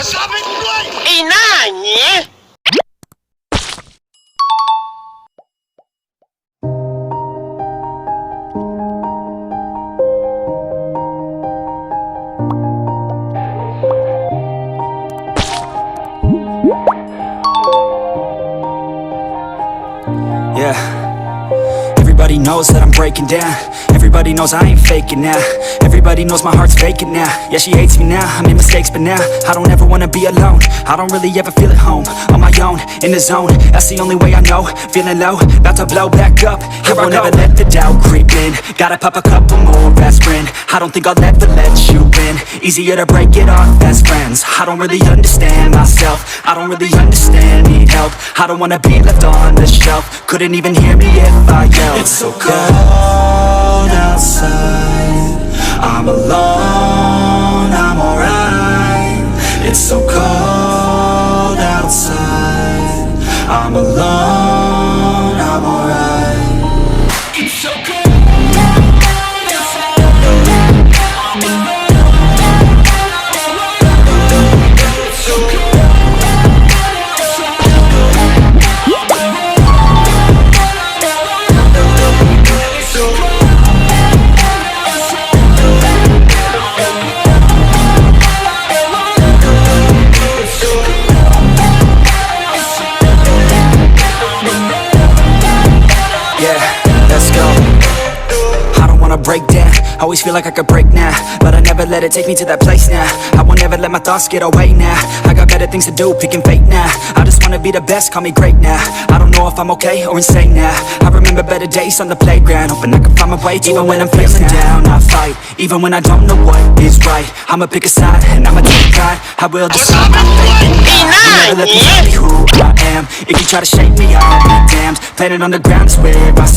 ดซับให้ด้วย ไอ้หน้าหงี Yeah. Everybody knows that I'm breaking down. Everybody knows I ain't faking now. Everybody knows my heart's vacant now. Yeah, she hates me now, I made mistakes, but now I don't ever wanna be alone. I don't really ever feel at home. On my own, in the zone, that's the only way I know. Feeling low, about to blow back up. Here I won't ever let the doubt creep in. Gotta pop a couple more aspirin. I don't think I'll ever let you in. Easier to break it off best friends. I don't really understand myself. I don't really understand, need help. I don't wanna be left on the shelf. Couldn't even hear me if I yelled. It's so cold outside, I'm alone, I'm alright. It's so cold outside, I'm alone, I'm alright. It's so cold outside, I'm alone, it's so cold outside, I'm alone. Break down, always feel like I could break now, but I never let it take me to that place now. I won't ever let my thoughts get away now. I got better things to do, picking fate now. I just wanna be the best, call me great now. I don't know if I'm okay or insane now. I remember better days on the playground, hoping I can find my way to even when I'm feeling down, I fight, even when I don't know what is right. I'ma pick a side, and I'ma take pride. I will decide my fate and die. Never let me be who I am. If you try to shake me, I'll be damned. Planet on the ground is where I